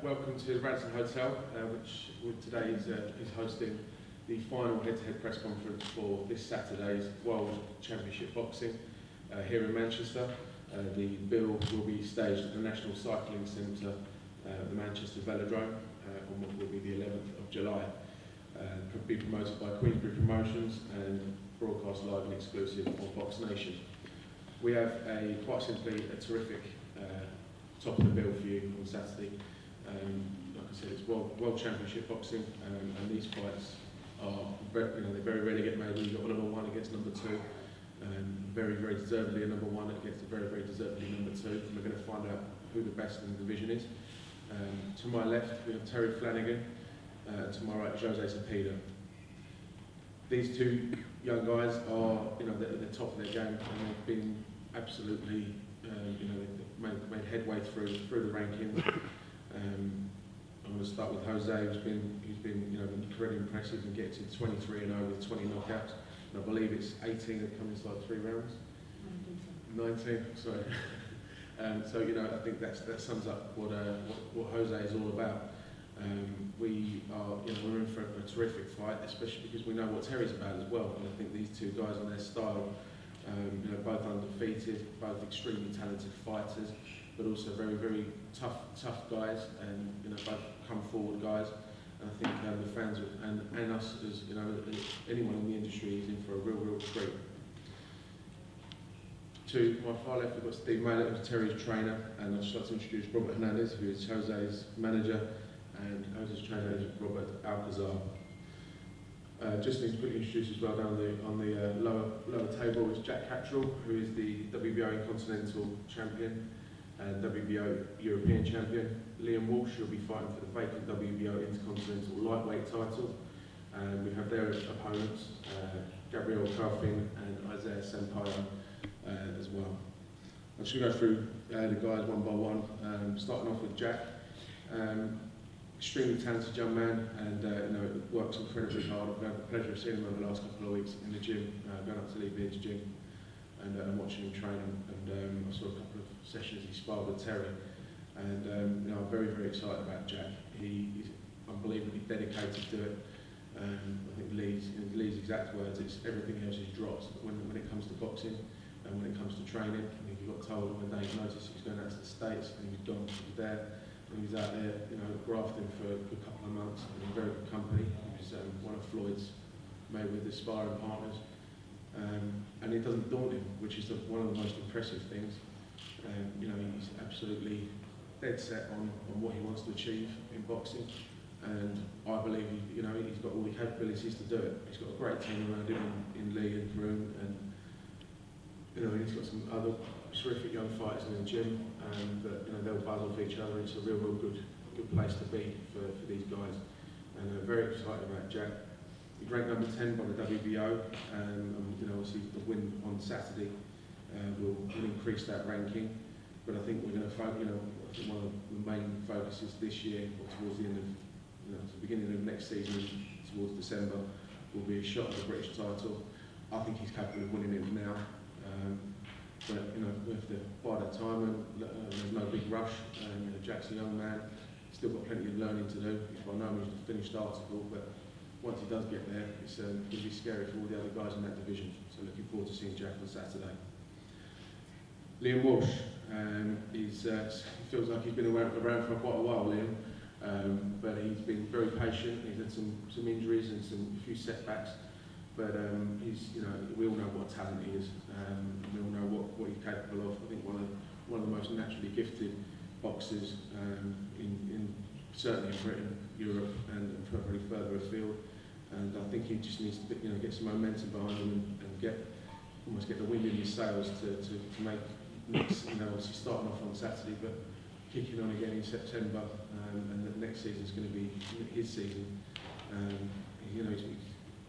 welcome to the Radisson Hotel, which today is hosting the final head-to-head press conference for this Saturday's World Championship Boxing here in Manchester. The bill will be staged at the National Cycling Centre, the Manchester Velodrome, on what will be the 11th of July. Be promoted by Queensbury Promotions and broadcast live and exclusive on BoxNation. We have quite simply a terrific top of the bill for you on Saturday. Like I said, it's World Championship Boxing, and these fights are they very rarely get made. You've got number one against number two, very deservedly a number one against a very deservedly number two. And we're going to find out who the best in the division is. To my left we have Flanagan. To my right, Jose Zepeda. These two young guys are, at the top of their game, and they've been absolutely, they've made headway through the rankings. I'm going to start with Jose, who's been incredibly impressive and getting to 23-0 with 20 knockouts. And I believe it's 18 that come inside 3 rounds. 19, sorry. So I think that sums up what Jose is all about. We're in for a terrific fight, especially because we know what Terry's about as well. And I think these two guys on their style, both undefeated, both extremely talented fighters, but also very tough guys, and both come forward guys. And I think the fans and us as anyone in the industry is in for a real treat. To my far left, we've got Steve Mallet, who's Terry's trainer, and I'd just like to introduce Robert Hernandez, who is Jose's manager, and Jose's trainer is Robert Alcazar. Just need to quickly introduce as well down on the lower table is Jack Catterall, who is the WBO Intercontinental Champion and WBO European Champion. Liam Walsh will be fighting for the vacant WBO Intercontinental Lightweight title. And we have their opponents, Gabriel Carfin and Isaiah Sampaio as well. I'm just going to go through the guys one by one, starting off with Jack. Extremely talented young man, and works incredibly hard. I've had the pleasure of seeing him over the last couple of weeks in the gym, going up to Lee Beard's gym and watching him train. And I saw a couple of sessions he sparred with Terry, and I'm very excited about Jack. He's unbelievably dedicated to it. I think Lee's exact words, it's everything else is dropped when it comes to boxing and when it comes to training. I think he got told on a day's notice he was going out to the States, and he was gone. He was there. And he was out there, grafting for a good couple of months in very good company. He was one of Floyd's Mayweather sparring partners. And it doesn't daunt him, which is one of the most impressive things. He's absolutely dead set on what he wants to achieve in boxing. And I believe he's got all the capabilities to do it. He's got a great team around him in Lee and Groom, and he's got some other terrific young fighters in the gym, but they'll buzz off each other. It's a real good place to be for these guys, and very excited about Jack. He's ranked number 10 by the WBO, and obviously the win on Saturday will increase that ranking. But I think we're going to focus. I think one of the main focuses this year, or towards the end of, the beginning of next season, towards December, will be a shot at the British title. I think he's capable of winning it now. But we have to bide our time, and there's no big rush. Jack's a young man, still got plenty of learning to do. He's by no means a finished article, but once he does get there, it's going to be scary for all the other guys in that division. So looking forward to seeing Jack on Saturday. Liam Walsh, he feels like he's been around for quite a while, Liam, but he's been very patient. He's had some injuries and a few setbacks. But we all know what talent he is. We all know what he's capable of. I think one of the most naturally gifted boxers certainly in Britain, Europe, and probably further afield. And I think he just needs to get some momentum behind him and almost get the wind in his sails to make next. Obviously starting off on Saturday, but kicking on again in September, and the next season is going to be his season. He's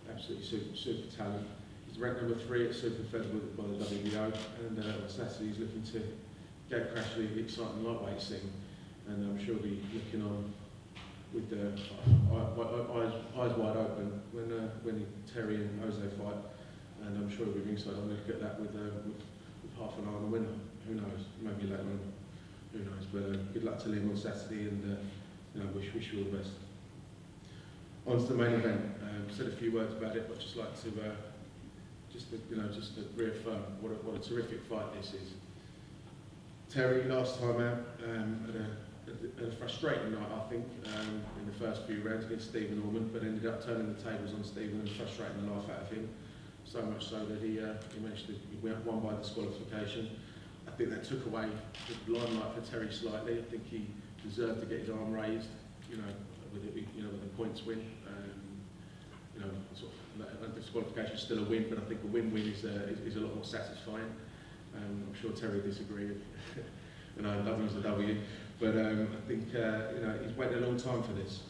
absolutely super talent. He's ranked number 3 at super featherweight by the WBO, and on Saturday he's looking to get crashly the exciting lightweight scene, and I'm sure he'll be looking on with the eyes wide open when Terry and Jose fight, and I'm sure he'll be ringside. I'm going to look at that with half an eye on the winner. Who knows? Maybe later on. who knows? But good luck to Liam on Saturday, and wish you all the best. On to the main event. Said a few words about it, but I'd just like to just to reaffirm what a terrific fight this is. Terry last time out had a frustrating night, I think, in the first few rounds against Stephen Norman, but ended up turning the tables on Stephen and frustrating the life out of him. So much so that he managed to won by disqualification. I think that took away the limelight for Terry slightly. I think he deserved to get his arm raised, with a points win. Sort of disqualification is still a win, but I think a win-win is a lot more satisfying. I'm sure Terry disagreed. I love him as a W, but I think he's waited a long time for this.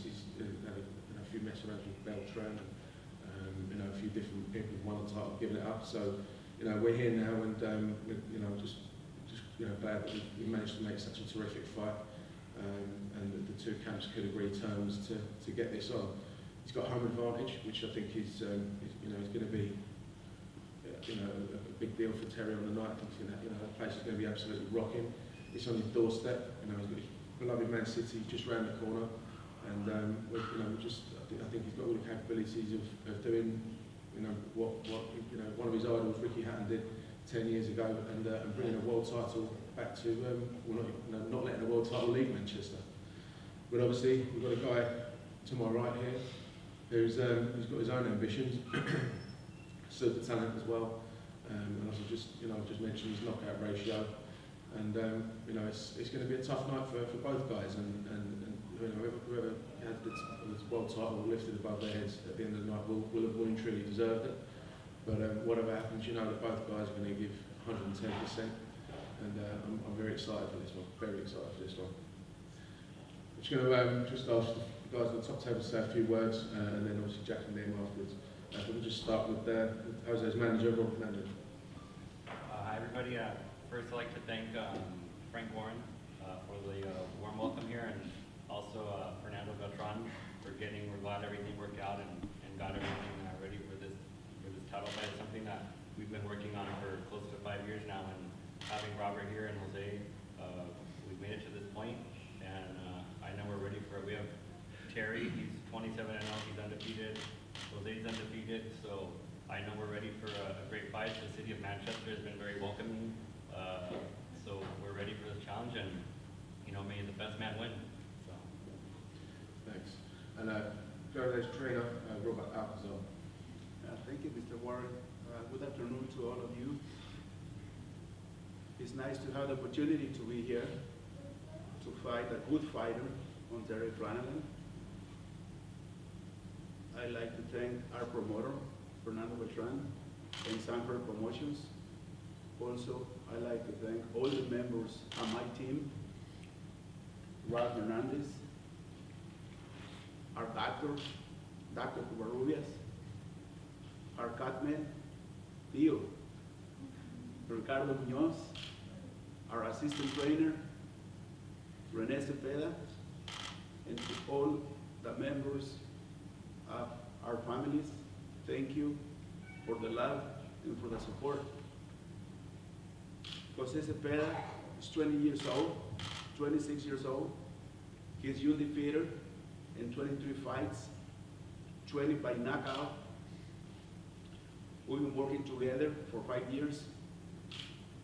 He's had a few mess around with Beltran, and a few different people who've won the title, giving it up. So we're here now, and just glad that we managed to make such a terrific fight, and that the two camps could agree terms to get this on. He's got home advantage, which I think is going to be a big deal for Terry on the night. I think that place is going to be absolutely rocking. It's on his doorstep. He's got his beloved Man City just round the corner, and I think he's got all the capabilities of doing what one of his idols, Ricky Hatton, did 10 years ago, and bringing a world title back to not letting the world title leave Manchester. But obviously we've got a guy to my right here who's got his own ambitions, super talent as well, and as I just mentioned, his knockout ratio, and it's going to be a tough night for both guys, and whoever had this world title lifted above their heads at the end of the night will have well and truly deserved it. But whatever happens, that both guys are going to give 110%, and I'm very excited for this one. Very excited for this one. I'm just going to just ask the guys on the top table to say a few words, and then obviously Jack and Liam afterwards. We'll just start with Jose's manager, Rob Flanagan. Hi everybody. First I'd like to thank Frank Warren for the warm welcome here, and also Fernando Beltran for getting. We're glad everything worked out and got everything ready for this title fight. It's something that we've been working on for close to 5 years now, and having Robert here and Jose, we've made it to this point, and I know we're ready for it. We have Terry, he's 27-0, he's undefeated. Jose's undefeated, so I know we're ready for a great fight. The city of Manchester has been very welcoming, so we're ready for this challenge, and may the best man win. So. Thanks. And Jose's trainer, Robert Alcazar. Thank you, Mr. Warren. Good afternoon to all of you. It's nice to have the opportunity to be here to fight a good fighter on Terry Flanagan. I'd like to thank our promoter, Fernando Beltran, and Sanford Promotions. Also, I'd like to thank all the members of my team, Ralph Hernandez, our doctor, Dr. Covarrubias, our cutman, Theo, Ricardo Munoz, our assistant trainer, Rene Zepeda, and to all the members of our families, thank you for the love and for the support. Jose Zepeda is 20 years old, 26 years old. He's undefeated in 23 fights, 20 by knockout. We've been working together for 5 years.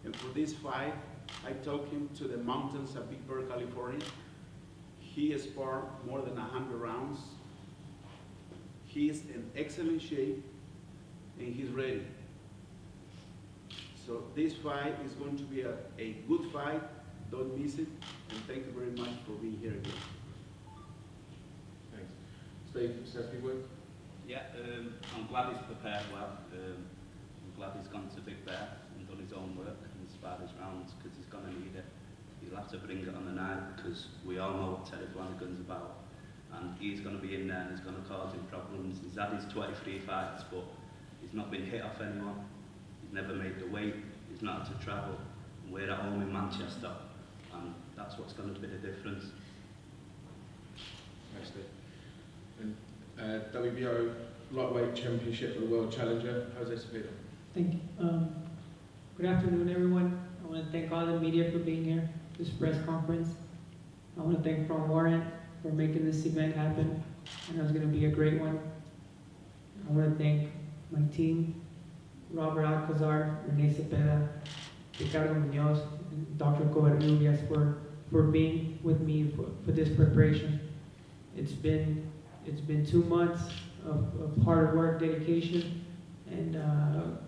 And for this fight, I took him to the mountains of Big Bear, California. He has sparred more than 100 rounds. He is in excellent shape, and he's ready. So this fight is going to be a good fight. Don't miss it. And thank you very much for being here again. Thanks. Steve, say a few words? Yeah, I'm glad he's prepared well. I'm glad he's gone to Big Bear and done his own work and sparred his rounds, because he's going to need it. He'll have to bring it on the night, because we all know what Terry Flanagan's about. And he's going to be in there and he's going to cause him problems. He's had his 23 fights, but he's not been hit off anyone. He's never made the weight. He's not had to travel. And we're at home in Manchester, and that's what's going to be the difference. Thanks, Steve. And WBO Lightweight Championship for the World Challenger, Jose Zepeda. Thank you. Good afternoon, everyone. I want to thank all the media for being here, this press conference. I want to thank Frank Warren for making this event happen. I know it's going to be a great one. I want to thank my team, Robert Alcazar, Renee Zepeda, Ricardo Munoz, and Dr. Covarrubias for being with me for this preparation. It's been 2 months of hard work, dedication, and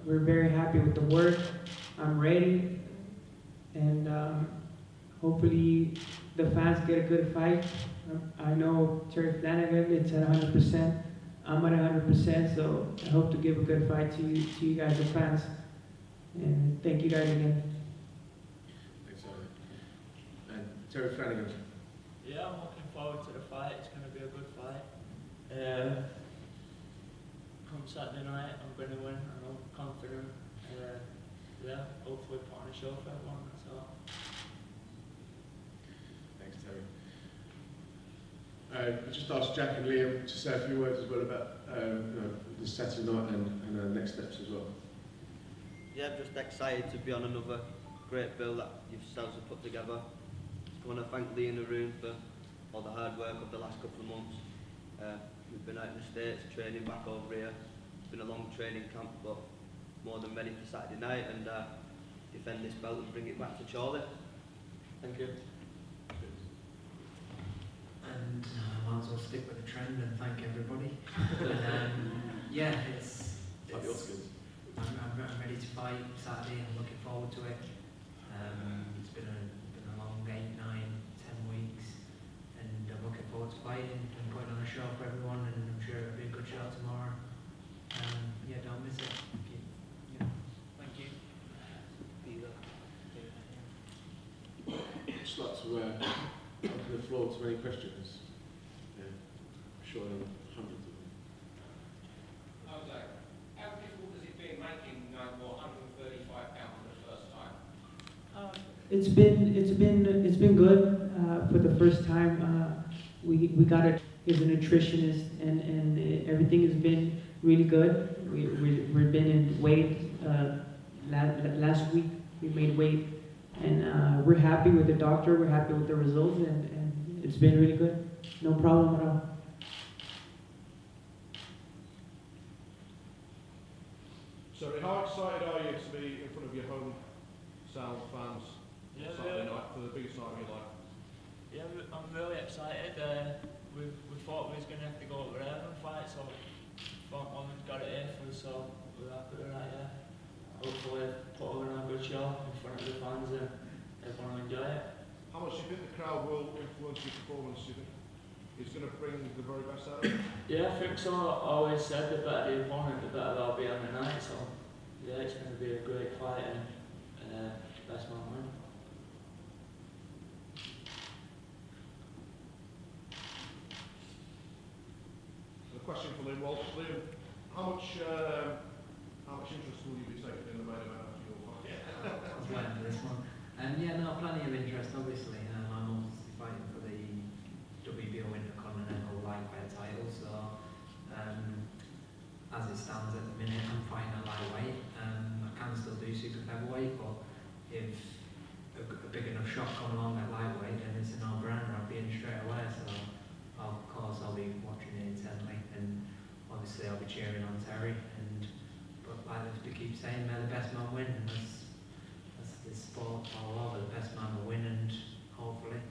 we're very happy with the work. I'm ready, and hopefully the fans get a good fight. I know Terry Flanagan, it's at 100%. I'm at 100%, so I hope to give a good fight to you guys, the fans. And thank you guys again. Thanks, Simon. And Terry Flanagan. Yeah, I'm looking forward to the fight. It's going to be a good fight. Come Saturday night, I'm going to win. I'm confident. Yeah, hopefully put on a show for everyone. That's all. Thanks, Terry. I just asked Jack and Liam to say a few words as well about this Saturday night and next steps as well. Yeah, I'm just excited to be on another great bill that yourselves have put together. I want to thank Lee in the room for all the hard work of the last couple of months. We've been out in the States, training back over here. It's been a long training camp, but more than ready for Saturday night and defend this belt and bring it back to Chorley. Thank you. And I might as well stick with the trend and thank everybody. Yeah, Like the Oscars. I'm ready to fight Saturday. I'm looking forward to it. It's been a long 8, 9, 10 weeks, and I'm looking forward to fighting and putting on a show for everyone. And I'm sure it'll be a good show tomorrow. Yeah, don't miss it. Thank you. Be there. I'd just like to open the floor to any questions. Yeah, I'm sure there are hundreds of them. How difficult has it been making £135 for the first time? It's been good for the first time. We got it. He's a nutritionist, and everything has been really good. We've been in weight. Last week we made weight, and we're happy with the doctor. We're happy with the results, and it's been really good. No problem at all. So how excited are you to be in front of your home sound fans Yeah, Saturday night for the biggest night of your life? Yeah, I'm really excited. We thought we was going to have to go over there and fight, so Frank Warren's got it here for us, so we're happy with that, yeah. Hopefully put on a good show in front of the fans and everyone will enjoy it. How much do you think the crowd will influence your performance? Do you think it's going to bring the very best out of you? Yeah, I think so. I always said the better the opponent, the better I'll be on the night, so yeah, it's going to be a great fight and best man win. A question for Liam Walsh. Liam, how much interest will you be taking in the main event after your fight? I was waiting for this one. Yeah, no, plenty of interest, obviously. I'm obviously fighting for the WBO Intercontinental lightweight title, so as it stands at the minute, I'm fighting at lightweight. I can still do super featherweight, but if a big enough shot come along at lightweight, then it's a no-brainer. I'll be in straight away, so of course I'll be watching it intently, and obviously I'll be cheering on Terry. But like we keep saying, may the best man win, and that's this sport all over. The best man will win, and hopefully,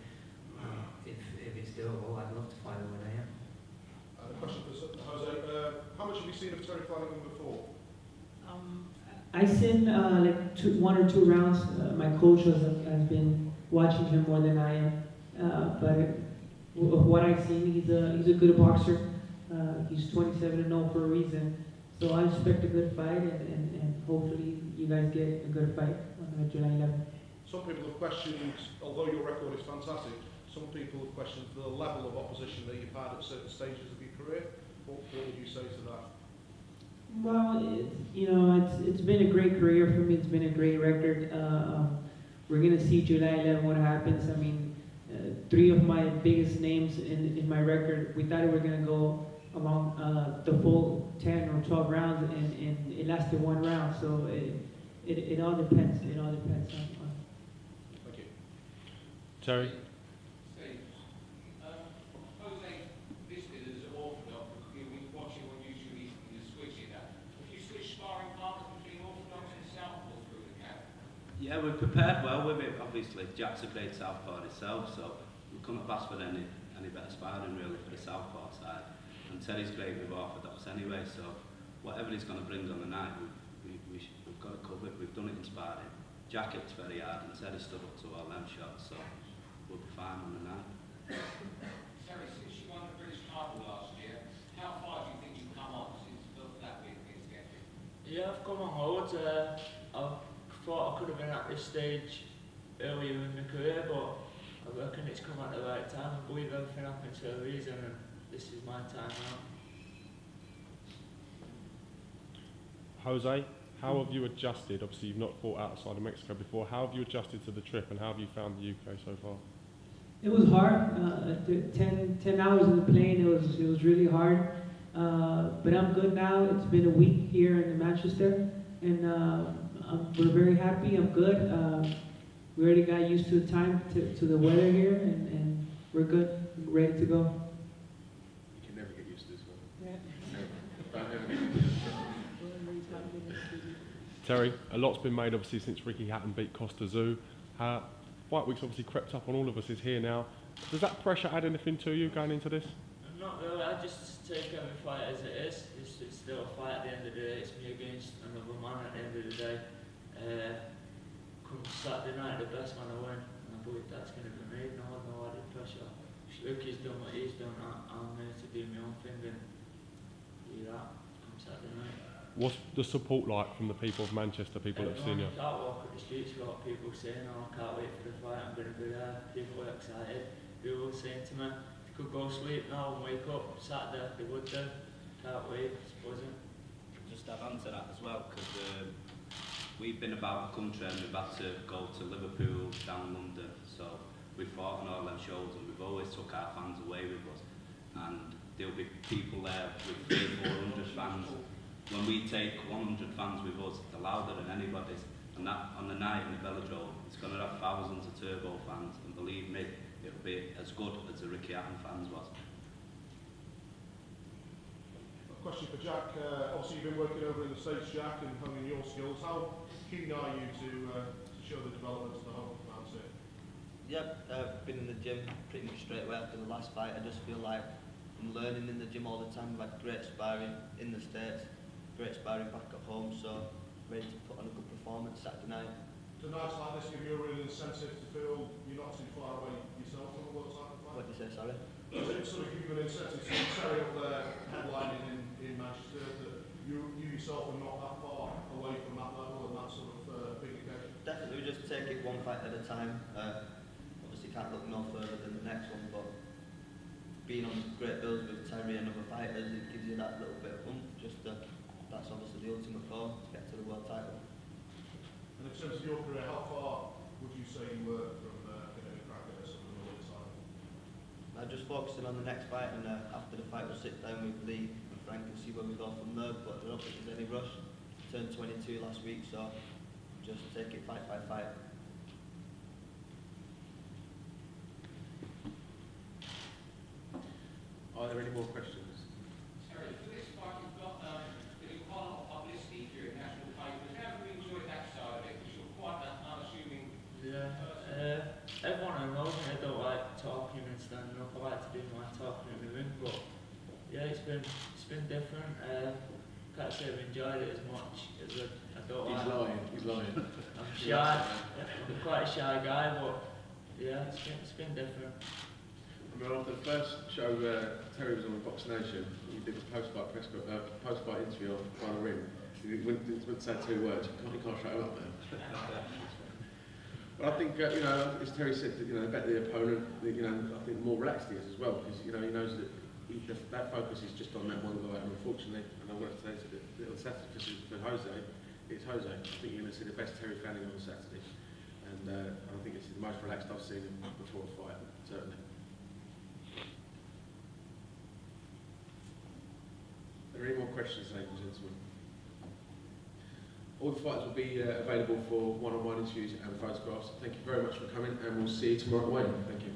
if it's doable, I'd love to fight the winner. Yeah. A question for Jose. How much have you seen of Terry Flanagan before? I seen like 1 or 2 rounds. My coach has been watching him more than I am. But of what I've seen, he's a good boxer. He's 27-0 for a reason. So I expect a good fight, and hopefully you guys get a good fight on July 11th. Some people have questioned, although your record is fantastic, some people have questioned the level of opposition that you've had at certain stages of your career. What would you say to that? Well, it's been a great career for me. It's been a great record. We're gonna see July 11 what happens. I mean, 3 of my biggest names in my record, we thought we were gonna go along the full 10 or 12 rounds, and it lasted 1 round. So it all depends. It all depends Terry? Steve, Jose listed as orthodox, you've been watching on YouTube, he's switching that. Have you switched sparring partners between orthodox and southpaw through the camp? Yeah, we've prepared well with it, obviously. Jack's a great southpaw himself, so we couldn't have asked for any better sparring really for the southpaw side. And Terry's great with orthodox anyway, so whatever he's going to bring on the night, we've got it covered. We've done it in sparring. Jack hits very hard and Terry stood up to all them shots, so we'll be fine on the night. Terry, since you won the British title last year, how far do you think you've come on since that win against Getty? Yeah, I've come on loads. I thought I could have been at this stage earlier in my career, but I reckon it's come at the right time. I believe everything happens for a reason, and this is my time now. Jose, how have you adjusted? Obviously, you've not fought outside of Mexico before. How have you adjusted to the trip, and how have you found the UK so far? It was hard. 10 hours in the plane, it was really hard. But I'm good now. It's been a week here in Manchester, and we're very happy. I'm good. We already got used to the time, to the weather here, and we're good. We're ready to go. You can never get used to this one. Yeah. Don't ever get used to this one. Terry, a lot's been made obviously since Ricky Hatton beat Costa Zoo. Fight week's obviously crept up on all of us, is here now. Does that pressure add anything to you going into this? Not really. I just take every fight as it is. It's still a fight at the end of the day. It's me against another man at the end of the day. Come Saturday night, the best man will win. And I believe that's going to be me. No added pressure. Ricky's done what he's done. I'm here to do my own thing and do that. Come Saturday night. What's the support like from the people of Manchester, people that have seen you? You can't walk up the streets, a lot of people saying, oh, I can't wait for the fight, I'm going to be there. People are excited. People are saying to me, if you could go sleep now and wake up Saturday, they would do. Can't wait, it's buzzing. Just add on to that as well, because we've been about the country and we've had to go to Liverpool, down London, so we've fought on all them shows and we've always took our fans away with us. And there'll be people there with 300-400 fans. When we take 100 fans with us, they're louder than anybody's. And that, on the night in the Velodrome, it's going to have thousands of Turbo fans, and believe me, it'll be as good as the Ricky Hatton fans was. A question for Jack. Obviously, you've been working over in the States, Jack, and honing your skills. How keen are you to show the development of the home fans here? Yep, I've been in the gym pretty much straight away after the last fight. I just feel like I'm learning in the gym all the time. I've had great sparring in the States, great sparring back at home, so ready to put on a good performance Saturday night. Do nights like this give you a real incentive to feel you're not too far away yourself from a world title fight? What did you say, sorry? Does it sort of give you an incentive to carry up there headlining in Manchester that you yourself are not that far away from that level and that sort of big occasion? Definitely, we just take it one fight at a time. Obviously can't look no further than the next one, but being on great bills with Terry and other fighters, it gives you that little bit of oomph. That's obviously the ultimate goal, to get to the world title. And in terms of your career, how far would you say you were from getting a crack at this on the world title? I'm just focusing on the next fight, and after the fight we'll sit down with Lee and Frank and see where we go from there, but I don't think there's any rush. Turned 22 last week, so just take it fight by fight. Are there any more questions? Terry, for this fight, you've got quite a lot of publicity during national papers. How have you enjoyed that side of it? Because you're quite an unassuming Yeah, everyone I know, I don't like talking and standing up. I like to do my talking in the ring, but yeah, it's been different. Can't say I've enjoyed it as much as I don't like. He's lying. I'm shy. I'm quite a shy guy, but yeah, it's been different. I mean, after the first show, Terry was on BoxNation. He did a post-fight interview on the ring. He wouldn't say 2 words. You can't shut him up there. But I think, as Terry said, the better the opponent, I think the more relaxed he is as well, because, he knows that that focus is just on that one guy, and unfortunately, and I want to say it's a little sacrifice for Jose, it's Jose. I think you're going to see the best Terry Flanagan on Saturday, and I think it's the most relaxed I've seen him before a fight, certainly. Are there any more questions, ladies and gentlemen? All the fighters will be available for one-on-one interviews and photographs. Thank you very much for coming, and we'll see you tomorrow at Wayne. Thank you.